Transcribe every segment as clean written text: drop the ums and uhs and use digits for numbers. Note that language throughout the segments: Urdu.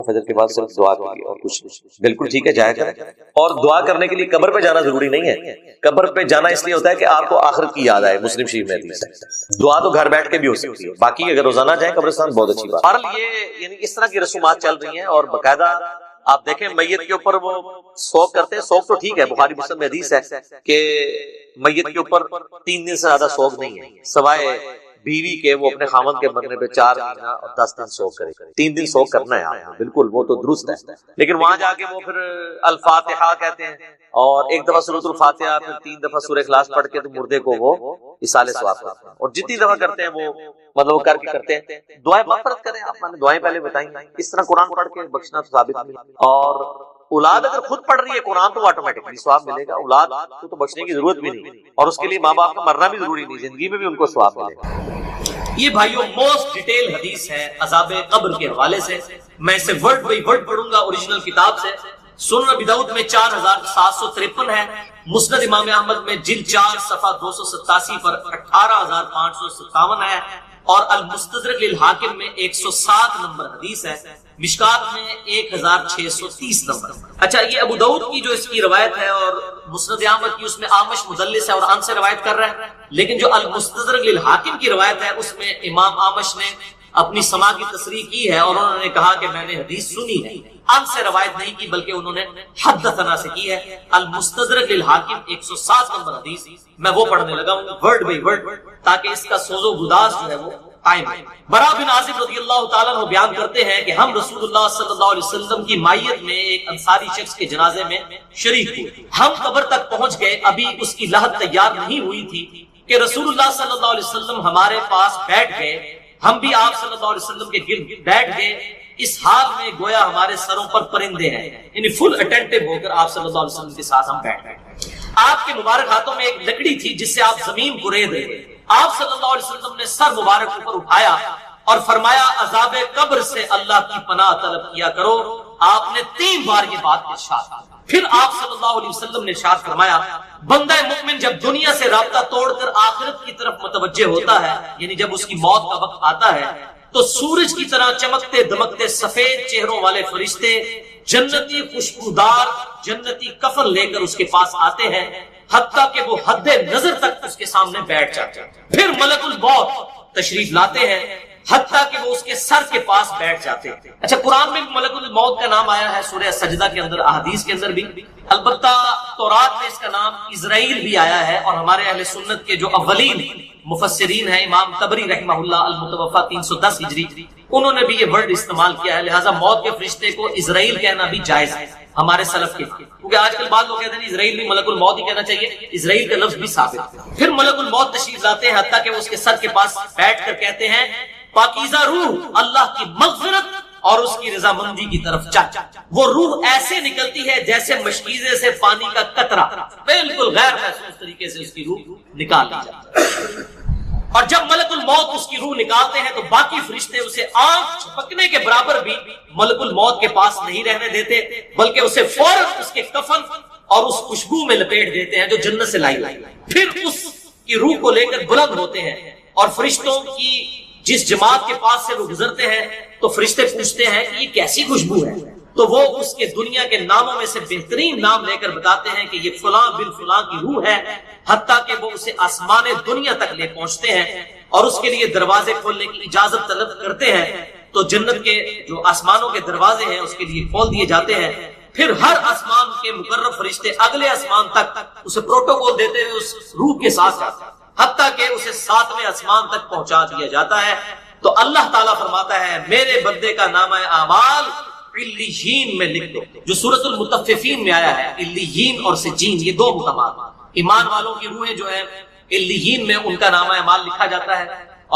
فجر کے بعد صرف دعا کیجیے اور کچھ نہیں. بالکل ٹھیک ہے، جایا کریں. اور دعا کرنے کے لیے قبر پہ جانا ضروری نہیں ہے. قبر پہ جانا اس لیے ہوتا ہے کہ آپ کو آخرت کی یاد آئے. مسلم شریف میں حدیث ہے. دعا تو گھر بیٹھ کے بھی ہو سکتی ہے. باقی اگر روزانہ جائیں قبرستان بہت اچھی بات ہے. یہ یعنی اس طرح کی رسومات چل رہی ہیں اور باقاعدہ آپ دیکھیں میت کے اوپر وہ سوگ کرتے ہیں. سوگ تو ٹھیک ہے، بخاری مسلم میں حدیث ہے کہ میت کے اوپر 3 دن سے زیادہ سوگ نہیں ہے، سوائے بیوی کے وہ اپنے خامند کے مرنے پہ 4 مہینہ اور 10 دن سوگ کرے. 3 دن سوگ کرنا ہے آپ، بالکل وہ تو درست ہے. لیکن وہاں جا کے وہ پھر الفاتحہ کہتے ہیں اور ایک دفعہ سورۃ الفاتحہ، پھر 3 دفعہ سورہ اخلاص پڑھ کے تو مردے کو وہ اصالہ ثواب کرتے ہیں. اور جتنی دفعہ کرتے ہیں وہ مطلب وہ کر کے کرتے ہیں. دعائیں مغفرت کریں آپ، میں نے دعائیں پہلے بتائیں. اس طرح قرآن پڑھ کے بخشنا تو ثابت نہیں. اور اولاد اگر خود پڑھ رہی ہے قرآن تو آٹومیٹکلی ثواب ملے گا. اولاد کو تو بخشنے کی ضرورت بھی نہیں، اور اس کے لیے ماں باپ کا مرنا بھی ضروری نہیں، زندگی میں بھی ان کو ثواب ملے گا. یہ بھائیوں موسٹ ڈیٹیل حدیث ہے عذاب قبر کے حوالے سے. میں اسے ورڈ بائی ورڈ پڑھوں گا اوریجنل کتاب سے. سنن ابی داؤد میں 4753 ہے. مسند امام احمد میں جلد 4 صفحہ 287 پر 18557 ہے. اور المستدرک للحاکم میں 107 نمبر حدیث ہے. مشکات میں 1630 نمبر. اچھا، یہ ابو داؤد کی جو اس کی روایت ہے اور مسند احمد کی، اس میں آمش مدلس ہے اور ان سے روایت کر رہا ہے. لیکن جو المستدرک للحاکم کی روایت ہے اس میں امام آمش نے اپنی سماع کی تصریح کی ہے اور انہوں نے کہا کہ میں نے حدیث سنی ہے. ان سے روایت نہیں کی بلکہ انہوں نے حدثنا سے کی ہے. المستدرک للحاکم 107 نمبر حدیث. میں وہ پڑھنے لگا ہوں ورڈ بائی ورڈ تاکہ اس کا سوز و گداز جو ہے وہ قائم ہے. برا بن عازب رضی اللہ تعالیٰ عنہ بیان کرتے ہیں کہ ہم رسول اللہ صلی اللہ علیہ وسلم کی مائیت میں ایک انصاری شخص کے جنازے میں شریک ہوئے. ہم قبر تک پہنچ گئے، ابھی اس کی لحد تیار نہیں ہوئی تھی کہ رسول اللہ صلی اللہ علیہ وسلم ہمارے پاس بیٹھ گئے. ہم بھی آپ صلی اللہ علیہ وسلم کے گرد بیٹھ گئے، اس حال میں گویا ہمارے سروں پر پرندے ہیں. یعنی فل اٹینٹو ہو کر آپ صلی اللہ علیہ وسلم کے ساتھ ہم بیٹھ گئے. آپ کے مبارک ہاتھوں میں ایک لکڑی تھی جس سے آپ زمین کو ریت رہے تھے. آپ صلی اللہ علیہ وسلم نے سر مبارک اوپر اٹھایا اور فرمایا عذاب قبر سے اللہ کی پناہ طلب کیا کرو. آپ نے 3 بار یہ بات ارشاد کی. پھر آپ صلی اللہ علیہ وسلم نے ارشاد فرمایا بندہ مومن جب دنیا سے رابطہ توڑ کر آخرت کی طرف متوجہ ہوتا ہے، یعنی جب اس کی موت کا وقت آتا ہے، تو سورج کی طرح چمکتے دمکتے سفید چہروں والے فرشتے جنتی خوشبودار جنتی کفن لے کر اس کے پاس آتے ہیں، حتیٰ کہ وہ حد نظر تک اس کے سامنے بیٹھ جاتے ہیں. پھر ملک الموت تشریف لاتے ہیں حتیٰ کہ وہ اس کے سر کے پاس بیٹھ جاتے ہیں. اچھا، قرآن میں ملک الموت کا نام آیا ہے سورہ سجدہ کے اندر، احادیث کے اندر بھی. البتہ تورات میں اس کا نام اسرائیل بھی آیا ہے. اور ہمارے اہل سنت کے جو اولین مفسرین ہیں امام طبری رحمہ اللہ المتوفى 310 ہجری، انہوں نے بھی یہ ورڈ استعمال کیا ہے. لہٰذا موت کے فرشتے کو اسرائیل کہنا بھی جائز ہے ہمارے سلف کے، کیونکہ آج کل بعض لوگ کہتے ہیں اسرائیل بھی ملک الموت ہی کہنا چاہیے. اسرائیل کا لفظ بھی ثابت ہے. پھر ملک الموت تشریف لاتے ہیں حتیٰ کہ وہ اس کے سر کے پاس بیٹھ کر کہتے ہیں پاکیزہ روح اللہ کی مغفرت اور اس کی رضامندی کی طرف چل. وہ روح ایسے نکلتی ہے جیسے مشکیزے سے پانی کا قطرہ، بالکل غیر محسوس طریقے سے اس کی روح نکال لی جاتی ہے. اور جب ملک الموت اس کی روح نکالتے ہیں تو باقی فرشتے اسے آنکھ چھپکنے کے برابر بھی ملک الموت کے پاس نہیں رہنے دیتے، بلکہ اسے فوراً اس کے کفن اور اس خوشبو میں لپیٹ دیتے ہیں جو جنت سے لائی. پھر اس کی روح کو لے کر بلند ہوتے ہیں اور فرشتوں کی جس جماعت کے پاس سے وہ گزرتے ہیں تو فرشتے پوچھتے ہیں کہ یہ کیسی خوشبو ہے، تو وہ اس کے دنیا کے ناموں میں سے بہترین نام لے کر بتاتے ہیں کہ یہ فلاں بن فلاں کی روح ہے. حتیٰ کہ وہ اسے آسمان دنیا تک لے پہنچتے ہیں اور اس کے لیے دروازے کھولنے کی اجازت طلب کرتے ہیں. تو جنت کے جو آسمانوں کے دروازے ہیں اس کے لیے کھول دیے جاتے ہیں. پھر ہر آسمان کے مقرب فرشتے اگلے آسمان تک اسے پروٹوکول دیتے ہوئے اس روح کے ساتھ جاتے ہیں حتیٰ کہ اسے 7ویں آسمان تک پہنچا دیا جاتا ہے. تو اللہ تعالیٰ فرماتا ہے میرے بندے کا نامہ اعمال علیین میں لکھ دو، جو سورۃ المطففین میں آیا ہے. علیین اور سجین یہ 2 مقامات. ایمان والوں کی روحیں جو ہیں علیین میں ان کا نامہ اعمال لکھا جاتا ہے،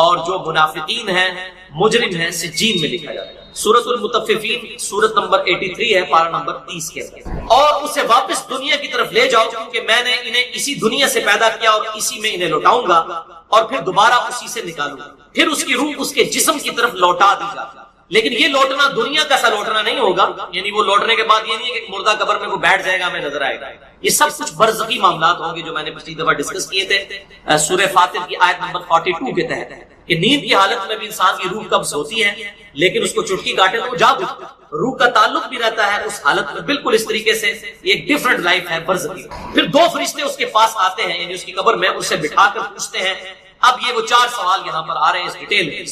اور جو منافقین ہیں مجرم ہیں سجین میں لکھا جاتا ہے. سورۃ المطففین سورت نمبر 83 ہے، پارہ نمبر 30 کے اندر. اور اسے واپس دنیا کی طرف لے جاؤ کیونکہ میں نے انہیں اسی دنیا سے پیدا کیا اور اسی میں انہیں لوٹاؤں گا اور پھر دوبارہ اسی سے نکالوں گا. پھر اس کی روح اس کے جسم کی طرف لوٹا دی جاتی ہے. لیکن یہ لوٹنا دنیا کا سا لوٹنا نہیں ہوگا، یعنی وہ لوٹنے کے بعد یہ نہیں ہے کہ مردہ قبر میں وہ بیٹھ جائے گا ہمیں نظر آئے گا. یہ سب کچھ برزخی معاملات ہوں گے جو میں نے پچھلی دفعہ ڈسکس کیے تھے سورہ فاطر کی آیت نمبر 42 کے تحت. کہ نیند کی حالت میں بھی انسان کی روح قبض ہوتی ہے، لیکن اس کو چٹکی کاٹے تو وہ جاگ اٹھتا ہے، روح کا تعلق بھی رہتا ہے اس حالت میں بالکل اس طریقے سے، ایک ڈیفرنٹ لائف ہے برزخی۔ پھر دو فرشتے اس کے پاس آتے ہیں، یعنی اس کی قبر میں، اسے بٹھا کر پوچھتے ہیں۔ اب یہ وہ 4 سوال یہاں پر آ رہے ہیں اس ڈیٹیل میں۔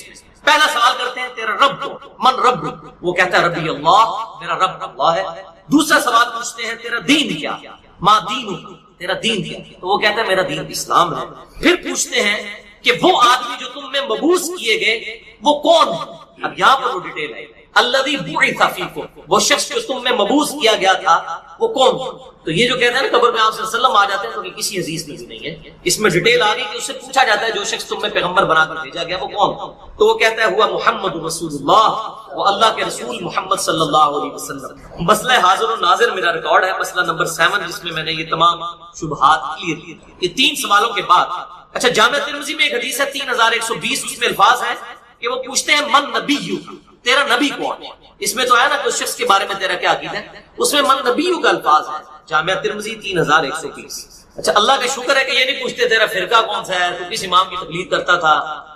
پہلا سوال کرتے ہیں تیرا رب کو، من رب، وہ کہتا ہے ربی اللہ، میرا رب اللہ ہے۔ دوسرا سوال پوچھتے ہیں تیرا دین کیا، ما دین، تیرا دین کیا، تو وہ کہتا ہے میرا دین اسلام ہے۔ پھر پوچھتے ہیں کہ وہ آدمی جو تم میں مبعوث کیے گئے وہ کون ہے؟ اب یہاں پر وہ ڈیٹیل ہے، الذی بعث فیکم، وہ شخص جو تم میں مبعوث کیا گیا تھا وہ کون تھا؟ تو یہ جو کہتے ہیں نا قبر میں آپ صلی اللہ علیہ وسلم آ جاتے ہیں، تو یہ کسی حدیث میں بھی نہیں ہے، اس میں ڈیٹیل آ گئی کہ اس سے پوچھا جاتا ہے جو شخص تم میں پیغمبر بنا کر بھیجا گیا وہ کون تھا؟ تو وہ کہتا ہے ہوا محمد رسول اللہ، وہ اللہ کے رسول محمد صلی اللہ علیہ وسلم۔ مسئلہ حاضر و ناظر میرا ریکارڈ ہے، مسئلہ نمبر 7، جس میں میں نے یہ تمام شبہات کلیئر کیے۔ یہ 3 سوالوں کے بعد، اچھا جامعہ ترمذی میں ایک حدیث ہے 3120، اس میں الفاظ ہیں کہ وہ پوچھتے ہیں من نبی، تیرا نبی کون ہے؟ اس میں تو ہے نا کہ اس شخص کے بارے میں تیرا کیا عقیدہ ہے، اس میں من نبی کا الفاظ ہے، جامعہ ترمذی 3120۔ اچھا اللہ کا شکر ہے کہ یہ نہیں پوچھتے تیرا فرقہ کون سا ہے، تو کس امام کی تقلید کرتا تھا،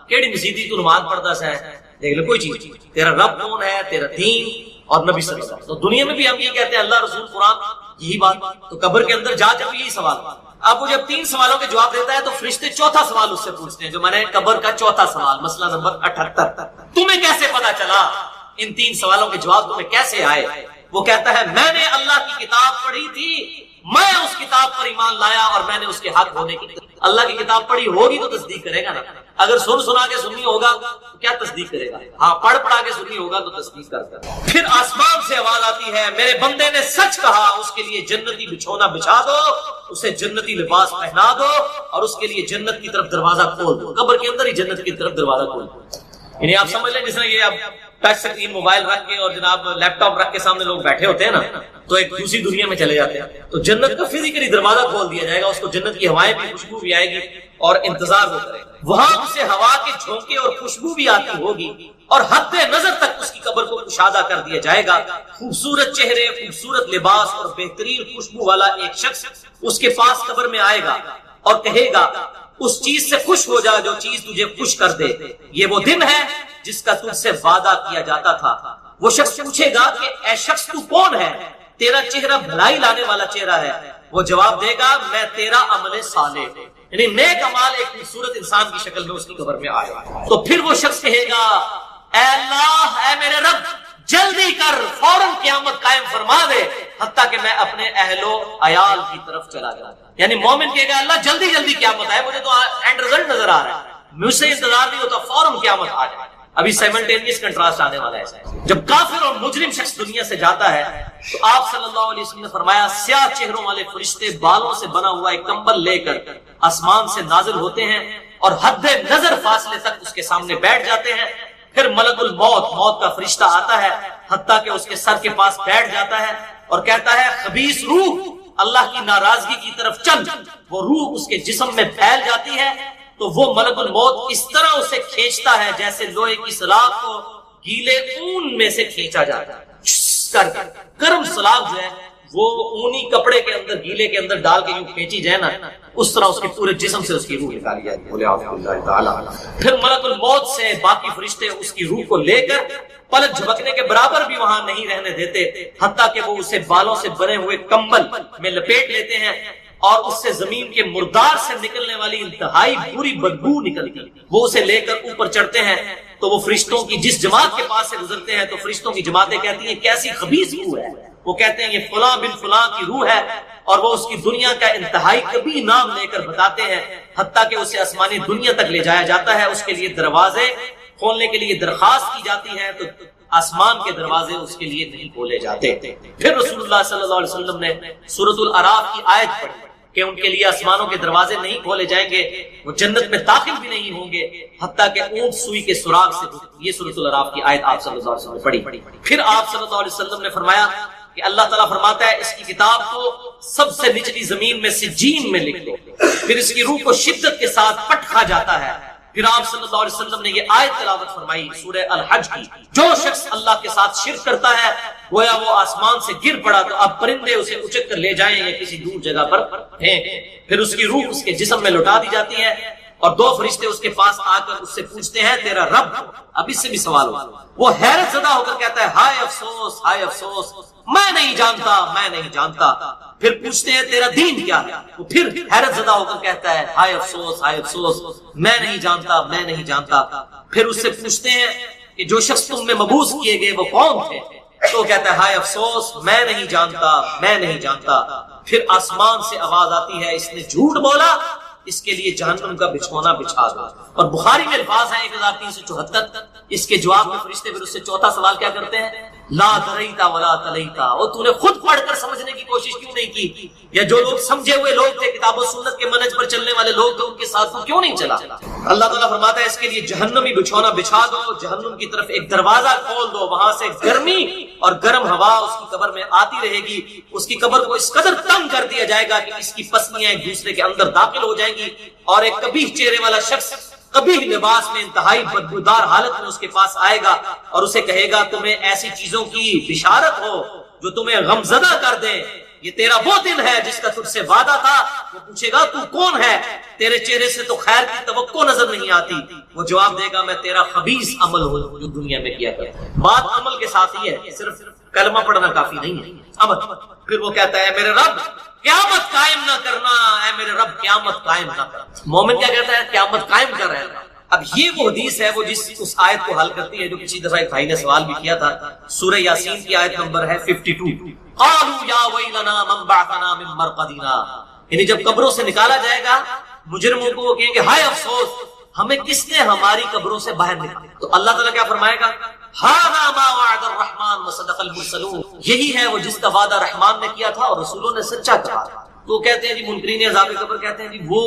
کیڑی مسیدی تو نماز پڑھتا سا ہے، دیکھ لو کوئی چیز، تیرا رب کون ہے، تیرا دین اور نبی صلی اللہ علیہ وسلم۔ تو دنیا میں بھی ہم یہ کہتے ہیں اللہ رسول قرآن، یہی بات، تو قبر کے اندر جا جب یہی سوال۔ اب وہ جب 3 سوالوں کے جواب دیتا ہے تو فرشتے چوتھا سوال اس سے پوچھتے ہیں، جو میں نے قبر کا چوتھا سوال، مسئلہ نمبر 78، تمہیں کیسے پتا چلا ان 3 سوالوں کے جواب تمہیں کیسے آئے؟ وہ کہتا ہے میں نے اللہ کی کتاب پڑھی تھی، میں اس کتاب پر ایمان لایا اور میں نے اس کے حق ہونے کی، اللہ کی کتاب پڑھی ہوگی تو تصدیق کرے گا نا، اگر سنا کے سنی ہوگا تو کیا تصدیق کرے گا؟ ہاں پڑھا کے سنی ہوگا تو تصدیق کرتا ہے۔ پھر آسمان سے آواز آتی ہے میرے بندے نے سچ کہا، اس کے لیے جنتی بچھونا بچھا دو، اسے جنتی لباس پہنا دو اور اس کے لیے جنت کی طرف دروازہ کھول دو، قبر کے اندر ہی جنت کی طرف دروازہ کھول دو۔ یعنی آپ سمجھ لیں جس طرح یہ اب ٹچ سکرین موبائل رکھ کے اور جناب لیپ ٹاپ رکھ کے سامنے لوگ بیٹھے ہوتے ہیں نا، تو ایک دوسری دنیا میں چلے جاتے ہیں، تو جنت کا فزیکلی دروازہ کھول دیا جائے گا، اس کو جنت کی ہوائیں بھی، خوشبو بھی آئے گی اور انتظار وہ کرے گا، وہاں اسے ہوا کے جھونکے اور خوشبو بھی آتی ہوگی اور حد نظر تک اس کی قبر کو کشادہ کر دیا جائے گا۔ خوبصورت چہرے، خوبصورت لباس اور بہترین خوشبو والا ایک شخص اس کے پاس قبر میں آئے گا اور کہے گا اس چیز سے خوش ہو جا جو چیز تجھے خوش کر دے، یہ وہ دن ہے جس کا تجھ سے وعدہ کیا جاتا تھا۔ وہ شخص پوچھے گا کہ اے شخص تو کون ہے، تیرا چہرہ بھلائی لانے والا چہرہ ہے، وہ جواب دے گا میں تیرا عمل صالح، یعنی نیک اعمال ایک خوبصورت انسان کی شکل میں اس کی قبر میں آئے۔ تو پھر وہ شخص کہے گا اے اللہ، اے میرے رب، جلدی کر، فوراً قیامت قائم فرما دے حتیٰ کہ میں اپنے اہل و عیال کی طرف چلا جاؤں۔ یعنی مومن کہے گا اللہ جلدی جلدی قیامت آئے، مجھے تو اینڈ رزلٹ نظر آ رہا ہے، مجھ سے انتظار نہیں ہوتا، فوراً قیامت آ جائے۔ ابھی سائملٹینیس کنٹراسٹ آنے والا ہے، جب کافر اور مجرم شخص دنیا سے جاتا ہے تو آپ صلی اللہ علیہ وسلم نے فرمایا سیاہ چہروں والے فرشتے بالوں سے بنا ہوا ایک کمبل لے کر آسمان سے نازل ہوتے ہیں اور حد نظر فاصلے تک اس کے سامنے بیٹھ جاتے ہیں۔ پھر ملک الموت، موت کا فرشتہ آتا ہے حتیٰ کہ اس کے سر کے پاس بیٹھ جاتا ہے اور کہتا ہے خبیث روح، اللہ کی ناراضگی کی طرف چل۔ وہ روح اس کے جسم میں پھیل جاتی ہے تو وہ ملک الموت اس طرح اسے کھینچتا ہے جیسے لوہے کی سلاخ کو گیلے اون میں سے کھینچا جاتا ہے، گرم سلاخ جو ہے وہ اونی کپڑے کے اندر، گیلے کے اندر ڈال کے یوں کھینچی جائے نا، اس طرح اس کے پورے جسم سے اس کی روح نکالی جاتی ہے۔ پھر ملک الموت سے باقی فرشتے اس کی روح کو لے کر پلک جھپکنے کے برابر بھی وہاں نہیں رہنے دیتے حتیٰ کہ وہ اسے بالوں سے بنے ہوئے کمبل میں لپیٹ لیتے ہیں اور اس سے زمین کے مردار سے نکلنے والی انتہائی بری بدبو نکلتی، وہ اسے لے کر اوپر چڑھتے ہیں تو وہ فرشتوں کی جس جماعت کے پاس سے گزرتے ہیں تو فرشتوں کی جماعتیں کہتی ہیں کیسی خبیث روح ہے، وہ کہتے ہیں یہ فلاں بن فلاں کی روح ہے اور وہ اس کی دنیا کا انتہائی کبھی نام لے کر بتاتے ہیں حتیٰ کہ اسے آسمانی دنیا تک لے جایا جاتا ہے، اس کے لیے دروازے کھولنے کے لیے درخواست کی جاتی ہے تو آسمان کے دروازے اس کے لیے نہیں کھولے جاتے۔ پھر رسول اللہ صلی اللہ علیہ وسلم نے سورۃ الاعراف کی آیت پڑھی کہ ان کے لیے آسمانوں کے دروازے نہیں کھولے جائیں گے، وہ جنت میں داخل بھی نہیں ہوں گے حتیٰ کہ اونٹ سوئی کے سراغ سے۔ یہ سورۃ الاعراف کی آیت آپ صلی اللہ علیہ وسلم نے پڑھی۔ پھر آپ صلی اللہ علیہ وسلم نے فرمایا کہ اللہ تعالیٰ فرماتا ہے اس کی کتاب کو سب سے نچلی زمین میں سجین میں لکھ دو، پھر اس کی روح کو شدت کے ساتھ پٹ کھا جاتا ہے۔ پھر آپ صلی اللہ علیہ وسلم نے یہ آیت تلاوت فرمائی سورہ الحج کی، جو شخص اللہ کے ساتھ شرک کرتا ہے گویا وہ آسمان سے گر پڑا تو اب پرندے اسے اچک کر لے جائیں یا کسی دور جگہ پر پھینک، پھر اس کی روح اس کے جسم میں لوٹا دی جاتی ہے اور دو فرشتے اس کے پاس آ کر اس سے پوچھتے ہیں تیرا رب، اب اس سے بھی سوال ہو، وہ حیرت زدہ ہو کر کہتا ہے ہائے افسوس ہائے افسوس، میں نہیں جانتا میں نہیں جانتا۔ پھر پوچھتے ہیں تیرا دین کیا ہے، وہ پھر حیرت زدہ ہو کر کہتا ہے ہائے افسوس ہائے افسوس، میں نہیں جانتا میں نہیں جانتا۔ پھر اس سے پوچھتے ہیں کہ جو شخص تم میں مبعوث کیے گئے وہ کون تھے، تو کہتا ہے ہائے افسوس میں نہیں جانتا میں نہیں جانتا۔ پھر آسمان سے آواز آتی ہے اس نے جھوٹ بولا، اس کے لیے جہنم کا بچھونا بچھا دو۔ اور بخاری میں الفاظ ہیں 1374، اس کے جواب میں فرشتے پھر اس سے چوتھا سوال کیا کرتے ہیں، لا دریتا ولا تلیتا، اور تو نے خود پڑھ کر سمجھنے کی کوشش کیوں نہیں کی، یا جو لوگ سمجھے ہوئے لوگ تھے، کتاب و سنت کے منہج پر چلنے والے لوگ تھے، ان کے ساتھ تو کیوں نہیں چلا۔ اللہ تعالیٰ فرماتا ہے اس کے لیے جہنمی بچھونا بچھا دو، جہنم کی طرف ایک دروازہ کھول دو، وہاں سے گرمی اور گرم ہوا اس کی قبر میں آتی رہے گی، اس کی قبر کو اس قدر تنگ کر دیا جائے گا کہ اس کی پسلیاں ایک دوسرے کے اندر داخل ہو جائیں گی، اور ایک قبیح چہرے والا شخص قبیح لباس میں انتہائی بدبودار حالت میں اس کے پاس آئے گا اور اسے کہے گا تمہیں ایسی چیزوں کی بشارت ہو جو تمہیں غمزدہ کر دے، یہ تیرا وہ دن ہے جس کا تجھ سے وعدہ تھا۔ وہ پوچھے گا تو کون ہے، تیرے چہرے سے تو خیر کی توقع نظر نہیں آتی۔ وہ جواب دے گا میں تیرا خبیث عمل ہوں جو دنیا میں کیا کرتا ہے۔ بات عمل کے ساتھ ہی ہے، صرف کلمہ پڑھنا کافی نہیں ہے، عمل۔ پھر وہ کہتا ہے میرے رب قیامت قائم نہ کرنا، اے میرے رب قیامت قائم نہ کرنا۔ مومن کیا کہتا ہے، قیامت قائم کر رہے گا۔ اب یہ وہ حدیث ہے وہ جس اس آیت کو حل کرتی ہے جو پچھلی دفعہ ایک بھائی نے سوال بھی کیا تھا، سورہ یاسین کی آیت نمبر ہے 52۔ قالوا یا ویلنا من بعثنا من مرقدنا، یعنی جب قبروں سے نکالا جائے گا مجرموں کو، وہ کہیں گے ہائے افسوس ہمیں کس نے ہماری قبروں سے باہر نکالا۔ تو اللہ تعالیٰ کیا فرمائے گا، ھذا ما وعد الرحمن وصدق المرسلون، یہی ہے وہ جس کا وعدہ رحمان نے کیا تھا اور رسولوں نے سچا کہا۔ تو کہتے ہیں جی منکرین عذاب قبر کہتے ہیں جی وہ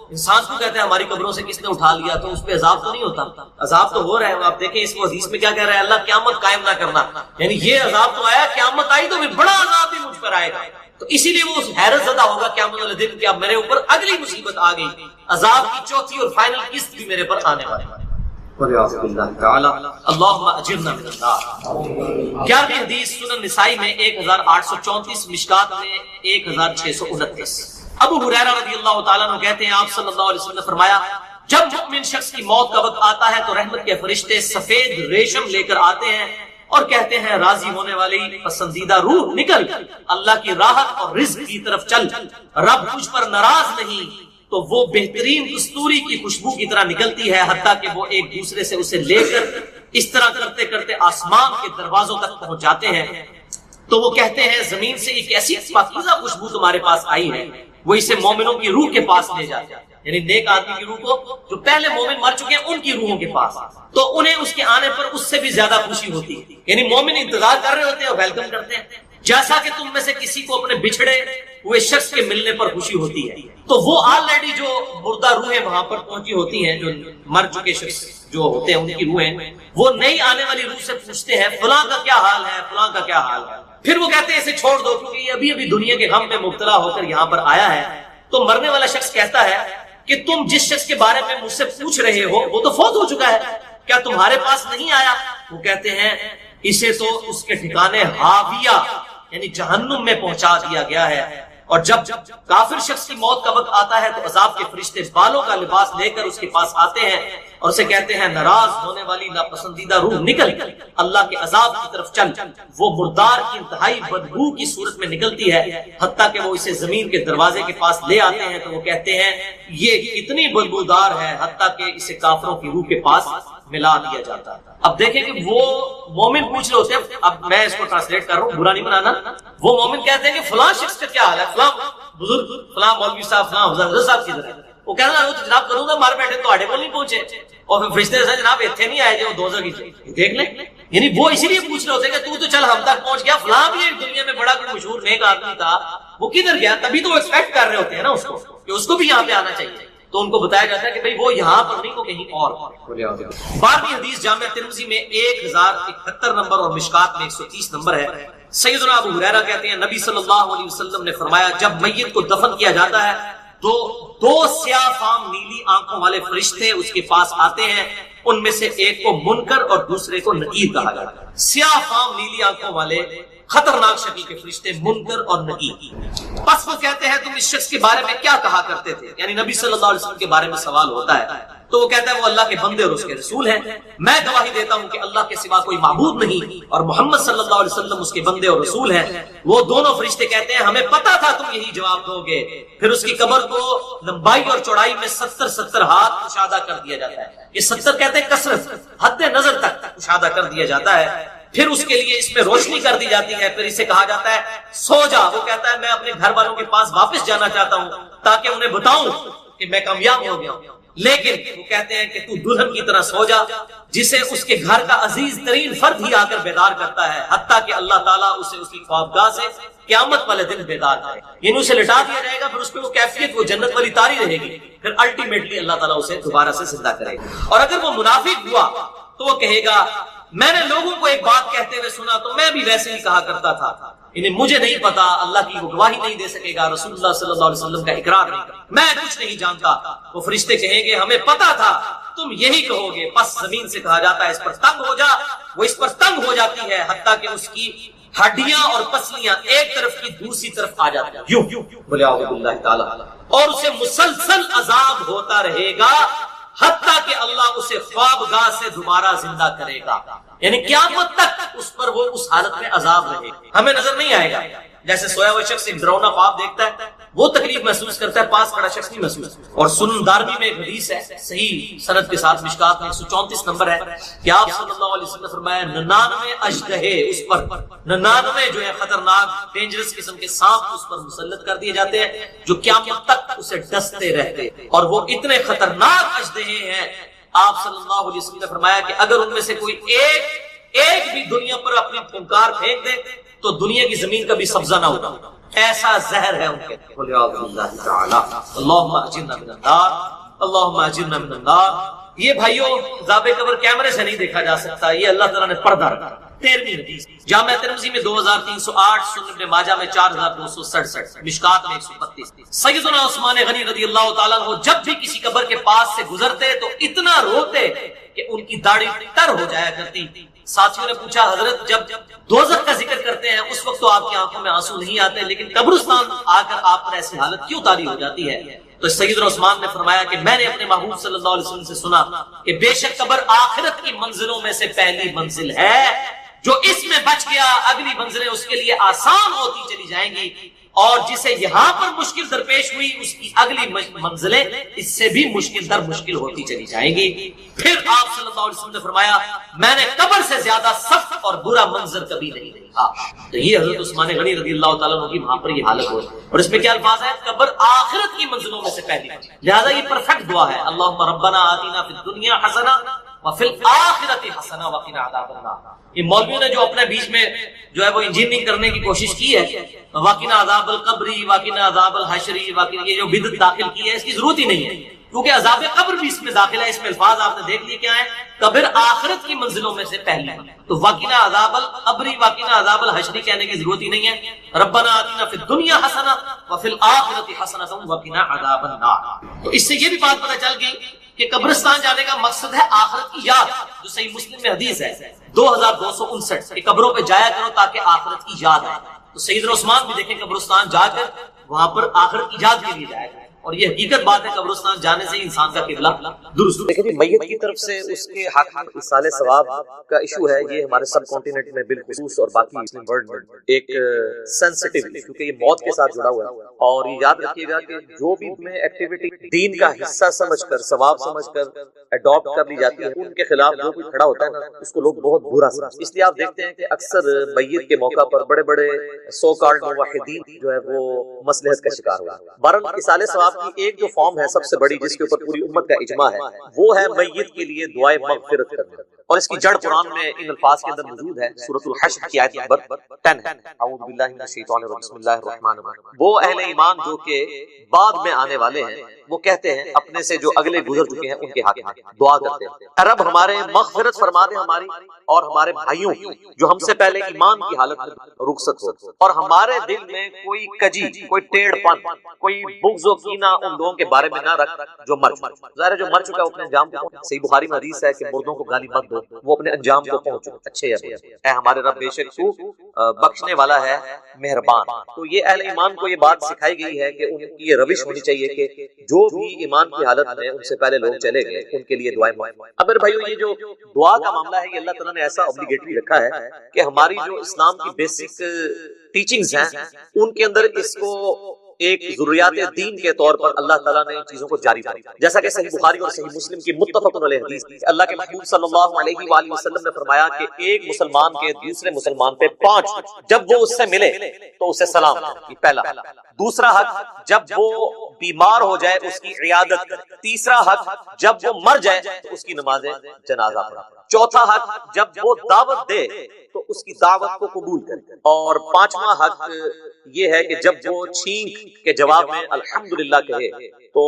انسان کو کہتے ہیں ہماری قبروں سے کس نے اٹھا لیا، تو اس پہ عذاب تو نہیں ہوتا، عذاب تو ہو رہا ہے۔ آپ دیکھیں اس حدیث میں کیا کہہ رہا ہے، اللہ قیامت قائم نہ کرنا، یعنی یہ عذاب تو آیا، قیامت آئی تو پھر بڑا عذاب بھی مجھ پر آئے گا۔ تو اسی لیے وہ حیرت زدہ ہوگا قیامت والے دن کہ اب میرے اوپر اگلی مصیبت آ گئی، عذاب کی چوتھی اور فائنل قسط بھی میرے پر آنے والی ہے۔ اللہم اجرنا من النار۔ 11ویں حدیث سنن نسائی میں 1834، مشکات میں 1629۔ ابو ہریرہ رضی اللہ تعالیٰ عنہ کہتے ہیں آپ صلی اللہ علیہ وسلم نے فرمایا جب مؤمن شخص کی موت کا وقت آتا ہے تو رحمت کے فرشتے سفید ریشم لے کر آتے ہیں اور کہتے ہیں راضی ہونے والی پسندیدہ روح نکل، اللہ کی راحت اور رزق کی طرف چل، رب تجھ پر ناراض نہیں۔ تو وہ بہترین کستوری کی خوشبو کی طرح نکلتی ہے، حتیٰ کہ وہ ایک دوسرے سے اسے لے کر اس طرح کرتے کرتے آسمان کے دروازوں تک پہنچ جاتے ہیں۔ تو وہ کہتے ہیں زمین سے ایک ایسی پاکیزہ خوشبو تمہارے پاس آئی ہے، وہ اسے مومنوں کی روح کے پاس لے جاتے ہیں، یعنی نیک آدمی کی روح کو، جو پہلے مومن مر چکے ہیں ان کی روحوں کے پاس، تو انہیں اس کے آنے پر اس سے بھی زیادہ خوشی ہوتی ہے، یعنی مومن انتظار کر رہے ہوتے ہیں اور ویلکم کرتے ہیں، جیسا کہ تم میں سے کسی کو اپنے بچھڑے ہوئے شخص کے ملنے پر خوشی ہوتی ہے۔ تو وہ آلریڈی جو مردہ روحیں وہاں پر پہنچی ہوتی ہیں، جو مر چکے شخص جو ہوتے ہیں ان کی روحیں، وہ نئی آنے والی روح سے پوچھتے ہیں فلاں کا کیا حال ہے، فلاں کا کیا حال ہے۔ پھر وہ کہتے ہیں اسے چھوڑ دو کیونکہ یہ ابھی ابھی دنیا کے غم میں مبتلا ہو کر یہاں پر آیا ہے۔ تو مرنے والا شخص کہتا ہے کہ تم جس شخص کے بارے میں مجھ سے پوچھ رہے ہو وہ تو فوت ہو چکا ہے، کیا تمہارے پاس نہیں آیا؟ وہ کہتے ہیں اسے تو اس کے ٹھکانے ہاویہ یعنی جہنم میں پہنچا دیا گیا ہے۔ اور جب کافر شخص کی موت کا وقت آتا ہے تو عذاب کے فرشتے بالوں کا لباس لے کر اس کے پاس آتے ہیں اور اسے کہتے ہیں ناراض ہونے والی ناپسندیدہ روح نکل، اللہ کے عذاب کی طرف چل۔ وہ مردار کی انتہائی بدبو کی صورت میں نکلتی ہے، حتیٰ کہ وہ اسے زمین کے دروازے کے پاس لے آتے ہیں تو وہ کہتے ہیں یہ کتنی بدبودار ہے، حتیٰ کہ اسے کافروں کی روح کے پاس ملا دیا جاتا ہے۔ اب دیکھیں کہ وہ مومن پوچھ رہے ہوتے ہیں، اب میں اس کو ٹرانسلیٹ کر رہا ہوں، برا نہیں بنانا۔ وہ مومن کہتے ہیں کہ فلاں شخص کا کیا حال ہے، فلاں بزرگ، فلاں مولوی صاحب، فلاں حضرت صاحب کی طرح۔ وہ کہنا ہے وہ تو جناب کروں گا مار بیٹھے تو آڑے کو نہیں پہنچے، اور پھر فرشتے سے جناب اتنے نہیں آئے جو دوزخ کی دیکھ لیں، یعنی وہ اسی لیے پوچھ رہے ہوتے ہیں کہ تو چل ہم تک پہنچ گیا، فلاں بھی ایک دنیا میں بڑا کوئی مشہور نیک آدمی تھا، وہ کدھر گیا؟ تبھی تو وہ ایکسپیکٹ کر رہے ہوتے ہیں نا اس کو کہ اس کو بھی یہاں پہ آنا چاہیے، تو ان کو بتایا جاتا ہے کہ بھئی وہ یہاں پر نہیں، وہ کہیں اور۔ 12ویں حدیث جامع ترمذی میں 1071 نمبر اور مشکات میں 130 نمبر ہے۔ سیدنا ابو ہریرہ کہتے ہیں نبی صلی اللہ علیہ وسلم نے فرمایا جب میت کو دفن کیا جاتا ہے تو دو سیاہ فام نیلی آنکھوں والے فرشتے اس کے پاس آتے ہیں ان میں سے ایک کو منکر اور دوسرے کو نکیر کہا جاتا ہے۔ سیاہ فام نیلی آنکھوں والے خطرناک شکل کے فرشتے منکر اور نکیر۔ پس وہ کہتے ہیں تم اس شخص کے بارے میں کیا کہا کرتے تھے، یعنی نبی صلی اللہ علیہ وسلم کے بارے میں سوال ہوتا ہے تو وہ کہتا ہے وہ اللہ کے بندے اور اس کے رسول ہیں، میں گواہی دیتا ہوں کہ اللہ کے سوا کوئی معبود نہیں اور محمد صلی اللہ علیہ وسلم اس کے بندے اور رسول ہیں۔ وہ دونوں فرشتے کہتے ہیں ہمیں پتا تھا تم یہی جواب دو گے۔ پھر اس کی قبر کو لمبائی اور چوڑائی میں 70 ہاتھ کشادہ کر دیا جاتا ہے۔ یہ 70 کہتے ہیں کثرت، حد نظر تک کشادہ کر دیا جاتا ہے۔ پھر اس کے لیے اس میں روشنی کر دی جاتی ہے، پھر اسے کہا جاتا ہے سو جا۔ وہ کہتا ہے میں اپنے گھر والوں کے پاس واپس جانا چاہتا ہوں تاکہ انہیں بتاؤں کہ میں کامیاب ہو گیا ہوں، لیکن وہ کہتے ہیں کہ تو دلہن کی طرح سو جا جسے اس کے گھر کا عزیز ترین فرد ہی آ کر بیدار کرتا ہے، حتیٰ کہ اللہ تعالیٰ اسے اس کی خوابگاہ سے قیامت والے دن بیدار کرے، یعنی اسے لٹا دیا جائے گا، پھر اس پہ وہ کیفیت وہ جنت والی تاری رہے گی، پھر الٹیمیٹلی اللہ تعالیٰ اسے دوبارہ سے زندہ کرے گا۔ اور اگر وہ منافق ہوا تو وہ کہے گا میں نے لوگوں کو ایک بات کہتے ہوئے سنا تو میں بھی ویسے ہی کہا کرتا تھا، انہیں مجھے نہیں پتا، اللہ کی وہ گواہی نہیں دے سکے گا، رسول اللہ صلی اللہ علیہ وسلم کا اقرار نہیں کرے، میں کچھ نہیں جانتا۔ وہ فرشتے کہیں گے ہمیں پتا تھا تم یہی کہو گے، پس زمین سے کہا جاتا ہے اس پر تنگ ہو جا، وہ اس پر تنگ ہو جاتی ہے حتیٰ کہ اس کی ہڈیاں اور پسلیاں ایک طرف کی دوسری طرف آ جاتی ہیں، یوں بولے اعوذ باللہ تعالی، اور اسے مسلسل عذاب ہوتا رہے گا حتیٰ کہ اللہ اسے خوابگاہ سے دوبارہ زندہ کرے گا، یعنی قیامت تک اس پر وہ اس حالت میں عذاب رہے گا، ہمیں نظر نہیں آئے گا۔ جیسے سویا ہوا شخص ایک ڈراؤنا خواب دیکھتا ہے وہ تکلیف محسوس کرتا ہے، پاس کھڑا شخص نہیں محسوس۔ اور سنن دارمی میں ایک حدیث ہے صحیح سند کے ساتھ، مشکات میں 134 نمبر ہے کہ آپ صلی اللہ علیہ وسلم نے فرمایا 99 اژدہے اس پر، 99 جو ہے خطرناک ڈینجرس قسم کے سانپ اس پر مسلط کر دیے جاتے ہیں جو قیامت تک اسے ڈستے رہتے، اور وہ اتنے خطرناک اژدہے ہیں آپ صلی اللہ علیہ وسلم نے فرمایا کہ اگر ان میں سے کوئی ایک بھی دنیا پر اپنی پھنکار پھینک دے تو دنیا کی زمین کا بھی سبزہ نہ ہوگا، ایسا زہر ہے ان کے۔ اللہم اجرنا من النار، اللہم اجرنا من النار۔ یہ بھائیوں عذاب قبر کیمرے سے نہیں دیکھا جا سکتا، یہ اللہ تعالیٰ نے پردہ رکھا۔ 13ویں حدیث جامع ترمذی میں 2308، سنن ابن ماجہ میں 4267، مشکات میں 132۔ سیدنا عثمان غنی رضی اللہ تعالیٰ عنہ جب بھی کسی قبر کے پاس سے گزرتے تو اتنا روتے کہ ان کی داڑھی تر ہو جایا کرتی۔ ساتھیوں نے پوچھا حضرت جب دوزخ کا ذکر کرتے ہیں اس وقت تو آپ کی آنکھوں میں آنسو نہیں آتے، لیکن قبرستان آ کر آپ پر ایسی حالت کیوں طاری ہو جاتی ہے؟ تو سیدنا عثمان نے فرمایا کہ میں نے اپنے محبوب صلی اللہ علیہ وسلم سے سنا کہ بے شک قبر آخرت کی منزلوں میں سے پہلی منزل ہے، جو اس میں بچ گیا اگلی منزلیں اس کے لیے آسان ہوتی چلی جائیں گی، اور جسے یہاں پر مشکل درپیش ہوئی اس کی اگلی منزلیں اس سے بھی مشکل در مشکل ہوتی چلی جائیں گی۔ پھر آپ صلی اللہ علیہ وسلم نے فرمایا میں نے قبر سے زیادہ سخت اور برا منظر کبھی نہیں دیکھا۔ تو یہ حضرت عثمان غنی رضی اللہ تعالیٰ عنہ کی وہاں پر یہ حالت ہوئی، اور اس میں کیا الفاظ ہے؟ قبر آخرت کی منزلوں میں سے پہلی، لہذا یہ پرفیکٹ دعا ہے، اللہم ربنا آتنا فی الدنیا حسنہ وفی الآخرۃ حسنہ وقنا عذاب النار۔ یہ مولویوں نے جو اپنے بیچ میں جو ہے وہ انجینئرنگ کرنے کی کوشش کی ہے، وقنا عذاب القبری، وقنا عذاب الحشری، یہ جو بدعت داخل کی ہے اس کی ضرورت ہی نہیں ہے، کیونکہ عذاب قبر بھی اس میں داخل ہے۔ اس میں الفاظ آپ نے دیکھ لیے کیا ہے، قبر آخرت کی منزلوں میں سے پہلی، تو وقنا عذاب القبری وقنا عذاب الحشری کہنے کی ضرورت ہی نہیں ہے۔ ربنا آتنا فی الدنیا حسنہ وفی الآخرۃ حسنہ وقنا عذاب النار۔ تو اس سے یہ بھی بات پتہ چل گئی کہ قبرستان جانے کا مقصد ہے آخرت کی یاد، جو صحیح مسلم میں حدیث ہے 2259 کہ قبروں پہ جایا کرو تاکہ آخرت کی یاد آئے۔ تو سیدنا عثمان بھی دیکھیں قبرستان جا کر وہاں پر آخرت کی یاد کے لیے جایا کرے، اور یہ حقیقت بات ہے قبرستان جانے سے انسان کا قبلہ درست۔ لیکن میت کی طرف سے اس کے حق میں ایصال ثواب کا ایشو ہے، یہ ہمارے سب کانٹیننٹ میں بالخصوص اور باقی مسلم ورلڈ میں ایک سینسٹیو، کیونکہ یہ موت کے ساتھ جڑا ہوا ہے۔ اور یہ یاد رکھیے گا کہ جو بھی میں ایکٹیویٹی دین کا حصہ سمجھ کر ثواب سمجھ کر اڈاپٹ کر لی جاتی ہے، ان کے خلاف جو کوئی کھڑا ہوتا ہے نا اس کو لوگ بہت برا سمجھتے ہیں۔ اس لیے آپ دیکھتے ہیں کہ اکثر میت کے موقع پر بڑے بڑے سو کالڈ موحدین جو ہے وہ مصلحت کا شکار ہوا۔ بہرحال ایصال ثواب کی ایک جو فارم ہے سب سے بڑی جس کے اوپر پوری امت کا اجماع ہے، وہ ہے میت کے لیے دعائے مغفرت کرنا، اور اس کی جڑ قرآن میں ان الفاظ کے اندر موجود ہے، سورۃ الحشر کی آیت نمبر 10 ہے، اعوذ باللہ من الشیطان الرجیم بسم اللہ الرحمن الرحیم۔ وہ اہل ایمان جو کہ بعد میں آنے والے ہیں وہ کہتے ہیں اپنے سے جو اگلے گزر چکے ہیں ان کے حق میں دعا کرتے ہیں، رب ہمارے مغفرت فرما دے ہماری اور ہمارے بھائیوں کی جو ہم سے پہلے ایمان کی حالت میں رخصت ہو، اور ہمارے دل میں کوئی کجی، کوئی ٹیڑھ پن، کوئی بغض و کینہ ان لوگوں کے بارے میں نہ رکھ جو مر چکے۔ ظاہر ہے جو مر چکا ہے وہ اپنے انجام کو، صحیح بخاری میں حدیث ہے کہ مردوں کو گالی مت دو، وہ اپنے انجام کو پہنچو، اچھے یا برے، اے ہمارے رب بے شک تو بخشنے والا ہے، مہربان۔ تو یہ اہل ایمان کو یہ بات سکھائی گئی ہے کہ ان کی یہ روش ہونی چاہیے کہ جو بھی ایمان کی حالت میں ان سے پہلے لوگ چلے گئے ان کے لیے دعائیں مانگیں۔ اب میرے بھائیو یہ جو دعا کا معاملہ ہے یہ اللہ تعالیٰ نے ایسا اوبلیگیٹری رکھا ہے کہ ہماری جو اسلام کی بیسک ٹیچنگز ہیں ان کے اندر اس کو ایک ضروریات دین کے طور پر اللہ تعالیٰ نے چیزوں کو جاری کیا، جیسا کہ صحیح بخاری اور صحیح مسلم کی متفق علیہ حدیث ہے، اللہ کے محبوب صلی اللہ علیہ وآلہ وسلم نے فرمایا کہ ایک مسلمان کے دوسرے مسلمان پہ 5 جب وہ اس سے ملے تو اسے سلام کرے، پہلا۔ دوسرا حق جب وہ بیمار ہو جائے اس کی عیادت کرے۔ تیسرا حق جب وہ مر جائے تو اس کی نماز جنازہ پڑھے۔ چوتھا حق جب وہ دعوت دے تو اس کی دعوت کو قبول کرے۔ اور 5واں حق یہ ہے کہ جب وہ چھینک کے جواب میں الحمدللہ کہے تو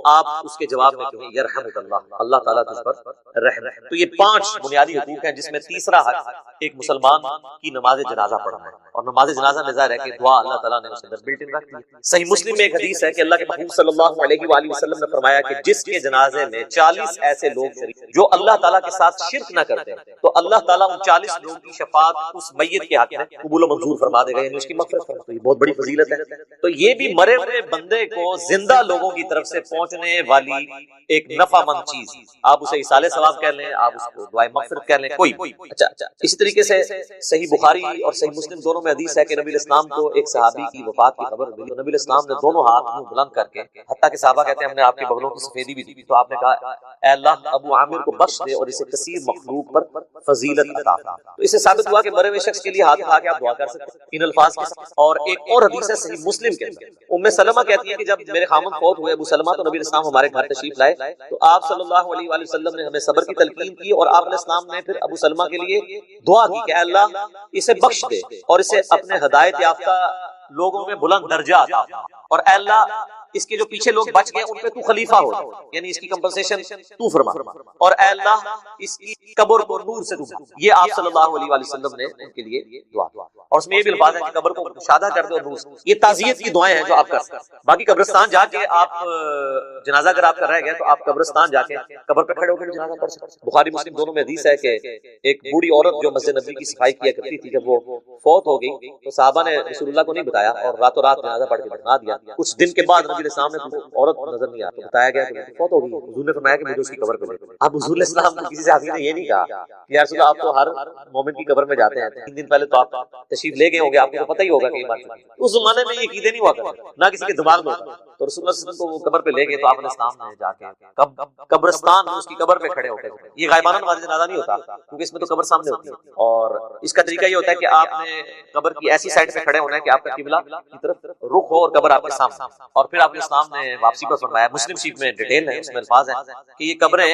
آپ اس کے جواب میں کہیں یرحمک اللہ، اللہ تعالیٰ تجھ پر رحم ہے۔ تو یہ 5 بنیادی حقوق ہیں جس میں تیسرا حق ایک مسلمان کی نماز جنازہ پڑھنا ہے، اور نماز جنازہ میں ظاہر ہے کہ دعا اللہ تعالیٰ نے اس اندر بلٹ ان رکھ دی۔ صحیح مسلم میں ایک حدیث ہے کہ اللہ کے محبوب صلی اللہ علیہ وآلہ وسلم نے فرمایا کہ جس کے جنازے میں 40 ایسے لوگ شریک جو اللہ تعالیٰ کے ساتھ شرک نہ کرتے تو اللہ تعالیٰ ان 40 لوگوں کی شفاعت اس میت کے حق میں قبول و منظور فرما دے گا، یعنی اس کی مغفرت فرما۔ تو یہ بہت بڑی فضیلت ہے۔ تو یہ بھی مرے ہوئے بندے کو زندہ لوگوں کی طرف سے پہنچنے والی ایک نفع مند چیز، آپ اسے ایصال ثواب کہہ لیں، آپ اس کو دعائے مغفرت کہہ لیں، کوئی اچھا۔ اسی طریقے سے صحیح بخاری اور صحیح مسلم دونوں میں حدیث ہے کہ نبی اسلام کو ایک صحابی کی وفات کی خبر ملی، نبی اسلام نے دونوں ہاتھ منہ بلند کر کے، حتیٰ کہ صحابہ کہتے ہیں ہم نے آپ کے بغلوں کی سفیدی بھی دی، تو آپ نے کہا اے اللہ ابو عامر کو بخش دے اور اسے کثیر مخلوق پر فضیلت عطا فرما۔ تو اس سے ثابت ہوا کہ مرے ہوئے شخص کے لیے ہاتھ اٹھا کے آپ دعا کر سکتے ہیں ان الفاظ کے ساتھ۔ اور ایک اور حدیث ہے صحیح مسلم کے اندر، ام سلمہ کہتی ہے کہ جب میرے خامن فوت ہوئے ابو سلمہ تو نبی اسلام ہمارے گھر تشریف لائے تو آپ صلی اللہ علیہ وآلہ وسلم نے ہمیں صبر کی تلقین کی، اور آپ علیہ السلام نے پھر ابو سلمہ کے لیے دعا کی کہ اے اللہ اسے بخش دے اور اسے اپنے ہدایت یافتہ لوگوں میں بلند درجہ عطا فرما، اور اے اللہ اس کے جو پیچھے لوگ بچ گئے ان پہ تو خلیفہ ہو، یعنی اس کی کمپنسیشن تو فرما، اور اے اللہ اس کی قبر کو نور سے ڈوبا۔ یہ آپ صلی اللہ علیہ وآلہ وسلم نے ان کے لیے دعا کی، اور اس میں یہ بھی الفاظ ہے کہ قبر کو شادہ کر دے اور نور سے۔ یہ تعزیت کی دعائیں ہیں جو آپ کر سکتے ہیں۔ باقی قبرستان جا کے آپ جنازہ اگر آپ کا رہ گیا تو آپ قبرستان جا کے قبر پہ کھڑے ہو کے جنازہ پڑھ سکتے ہیں۔ بخاری مسلم دونوں میں حدیث ہے کہ ایک بوڑھی عورت جو مسجد نبوی کی صفائی کیا کرتی تھی جب وہ فوت ہو گئی تو صحابہ نے رسول اللہ کو نہیں بتایا اور راتوں رات جنازہ پڑھ کے دفنا دیا۔ کچھ دن کے بعد نبی علیہ السلام نے عورت نظر نہیں آتی، بتایا گیا کہ فوت ہو گئی ہے۔ حضور نے فرمایا کہ مجھے اس کی قبر پہ لے۔ اب حضور علیہ السلام کو کسی صحابی نے یہ نہیں کہا کہ یا رسول اللہ آپ تو ہر مومن کی قبر میں جاتے ہیں، 3 دن پہلے تو آپ تشریف لے گئے ہوں گے، آپ کو تو پتہ ہی ہوگا کہ یہ بات ہے۔ اس زمانے میں یہ عقیدے نہیں ہوا کرتے، نہ کسی کے دماغ میں ہوتا۔ تو رسول اللہ صلی اللہ علیہ وسلم کو وہ قبر پہ لے گئے تو آپ علیہ السلام نے جا کے قبرستان میں اس کی قبر پہ کھڑے ہو گئے۔ یہ غائبانہ نماز جنازہ نہیں ہوتا کیونکہ اس میں تو قبر سامنے ہوتی ہے، اور اس کا طریقہ یہ ہوتا ہے کہ آپ نے قبر کی ایسی سائڈ پہ کھڑے ہونا ہے کہ آپ کا قبلہ کی طرف رخ ہو اور قبر آپ کے سامنے، اور پھر آپ اسلام نے واپسی پر فرمایا، مسلم شریف میں ڈیٹیل ہے، اس میں الفاظ ہیں کہ یہ قبریں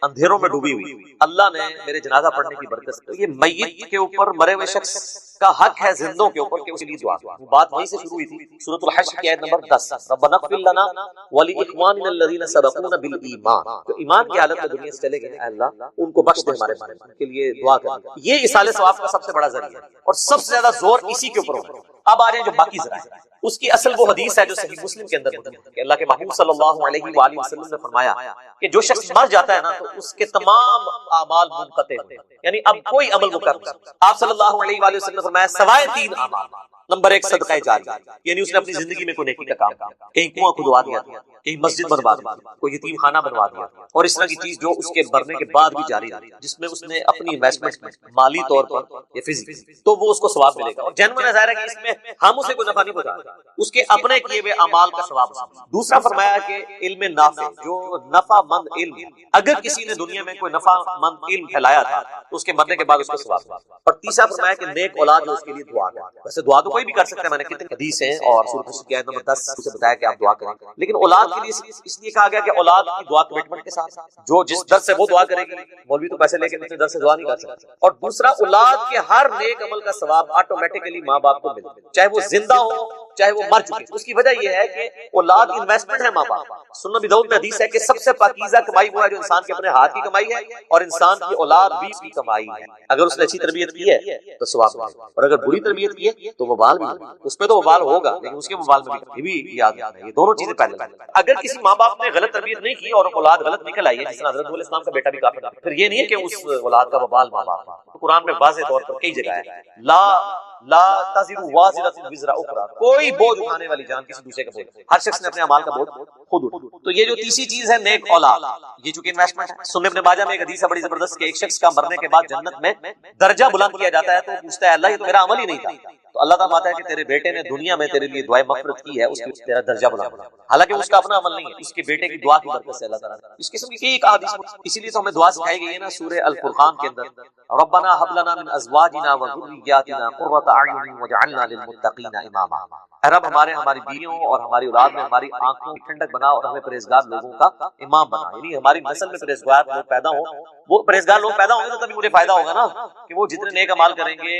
اندھیروں میں ڈوبی ہوئی، اللہ نے میرے جنازہ پڑھنے کی برکت سے۔ تو یہ میت کے اوپر، مرے ہوئے شخص کا حق ہے زندوں کے اوپر کہ اس کے لیے دعا کریں۔ بات وہیں سے شروع ہوئی تھی، سورۃ الحشر کی آیت نمبر 10، ربنا اغفر لنا ولاخواننا الذین سبقونا بالایمان۔ جو ایمان کی حالت میں دنیا سے چلے گئے اے اللہ ان کو بخش دے، ہمارے بارے میں ان کے لیے دعا کریں۔ یہ ایصال ثواب کا سب سے بڑا ذریعہ ہے اور سب سے زیادہ زور اسی کے اوپر ہوگا۔ اب آ رہے ہیں جو باقی ذرائع، اس کی اصل وہ حدیث ہے جو صحیح مسلم کے اندر ہے کہ اللہ کے محبوب صلی اللہ علیہ وآلہ وسلم نے فرمایا کہ جو شخص مر جاتا ہے نا تو اس کے تمام اعمال منقطع ہوتے ہیں، یعنی اب کوئی عمل وہ کر نہیں سکتا۔ آپ صلی اللہ علیہ وآلہ وسلم نے فرمایا سوائے 3 اعمال، نمبر 1 صدقہ جاریہ، یعنی اس نے اپنی زندگی میں کوئی نیکی کا کام کیا، کہیں کنواں کھدوا دیا، کہیں مسجد بنوا دی، کوئی یتیم خانہ بنوا دیا، اور اس طرح کی چیز جو اس کے مرنے کے بعد بھی جاری رہی، جس میں اس نے اپنی انویسٹمنٹ مالی طور پر یا فزیکلی، تو وہ اس کو ثواب ملے گا، اور جنون ظاہر ہے کہ اس میں ہم اسے کوئی نفع نہیں پہنچا، اس کے اپنے کیے ہوئے اعمال کا ثواب۔ دوسرا فرمایا کہ علم نافع، جو نفع مند علم، اگر کسی نے دنیا میں کوئی نفع مند علم پھیلایا تھا تو اس کے مرنے کے بعد اس کو ثواب۔ اور تیسرا فرمایا کہ نیک اولاد جو اس کے لیے دعا کرے۔ ویسے دعا تو کوئی بھی کر سکتا ہے، میں نے کتنی حدیث ہیں اور سورۃ الحشر کی آیت نمبر 10 سے بتایا کہ آپ دعا کریں، لیکن اولاد کے لیے اس لیے کہا گیا کہ اولاد کی دعا کمٹمنٹ کے ساتھ، جو جس در سے وہ دعا کرے گی، مولوی تو پیسے لے کے اتنے در سے دعا نہیں کر سکتا۔ اور دوسرا اولاد کے ہر نیک عمل کا ثواب آٹومیٹکلی ماں باپ کو ملے، چاہے وہ زندہ ہو چاہے وہ مر چکے. اس کی وجہ یہ ہے کہ اولاد انویسٹمنٹ ہے ماں باپ. سنن ابی داؤد میں حدیث ہے کہ سب سے پاکیزہ کمائی وہ ہے جو انسان کے اپنے ہاتھ کی کمائی ہے اور انسان کی اولاد بھی اس کی کمائی ہے. اگر اس نے اچھی تربیت کی ہے تو ثواب ہے, اور اگر بری تربیت کی ہے تو وبال بھی ہے. اس پہ تو وبال ہوگا لیکن اس کے وبال میں بھی, یہ بھی یاد رکھنا ہے. یہ دونوں چیزیں پہلے. اگر کسی ماں باپ نے غلط تربیت نہیں کی اور اولاد غلط نکل آئی ہے, جس طرح حضرت علیہ السلام کا بیٹا بھی کافر ہے, پھر یہ نہیں ہے کہ اس اولاد کا وبال ماں باپ ہے. قرآن میں واضح طور پر کئی جگہ ہے لا تزر وازرۃ وزر اخرى, کوئی بوجھ اٹھانے والی جان کسی دوسرے کا بوجھ, ہر شخص نے اپنے اعمال کا بوجھ خود اٹھانا. تو یہ جو تیسری چیز ہے نیک اولاد, یہ چونکہ انویسٹمنٹ ہے. سنن ابن ماجہ میں ایک حدیث ہے بڑی زبردست کہ ایک شخص کا مرنے کے بعد جنت میں درجہ بلند کیا جاتا ہے تو پوچھتا ہے اللہ یہ تو میرا عمل ہی نہیں تھا, تو اللہ تعالیٰ فرماتا ہے کہ تیرے بیٹے نے دنیا میں تیرے لیے دعائے مغفرت کی ہے, اس کی تیرا درجہ بلند. حالانکہ اس کا اپنا عمل نہیں ہے, اس کے بیٹے کی دعا کی برکت سے اللہ تعالیٰ. اس قسم کی ایک حدیث, اسی لیے تو ہمیں دعا سکھائی گئی ہے نا سورہ الفرقان کے اندر, ربنا هب لنا من ازواجنا وذرياتنا قرۃ اعین واجعلنا للمتقین اماما. اے رب ہماری بیویوں اور ہماری اولاد میں ہماری آنکھوں کی ٹھنڈک بنا اور ہمیں پرہیزگار لوگوں کا امام بنا. یعنی ہماری نسل میں پرہیزگار لوگ پیدا ہوں, وہ پرہیزگار لوگ پیدا ہوں گے تو تبھی مجھے فائدہ ہوگا نا, کہ وہ جتنے نیک اعمال کریں گے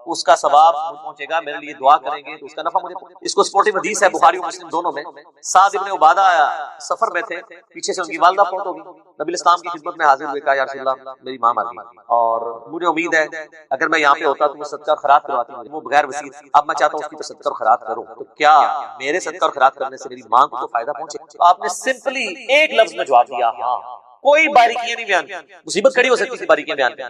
اس کا ثواب مجھے پہنچے گا, میرے لیے دعا کریں گے تو اس کا نفع مجھے. اس کو سپورٹنگ حدیث ہے بخاری اور مسلم دونوں میں. سعد ابن عبادہ سفر میں تھے, پیچھے سے ان کی والدہ فوت ہو گئی. نبی اسلام کی خدمت میں حاضر ہوئے, کہا یا رسول اللہ میری ماں مر گئی اور مجھے امید ہے اگر میں یہاں پہ ہوتا تو وہ صدقہ اور خیرات کرواتی ہوں, وہ بغیر وسیع, اب میں چاہتا ہوں اس کی تو صدقہ اور خیرات کروں, تو کیا میرے صدقہ اور خیرات کرنے سے میری ماں کو تو فائدہ پہنچے؟ تو آپ نے سمپلی ایک لفظ میں جواب دیا ہاں. کوئی باریکیاں نہیں بیان کی, مصیبت کھڑی ہو سکتی تھی باریکیاں بیان کی.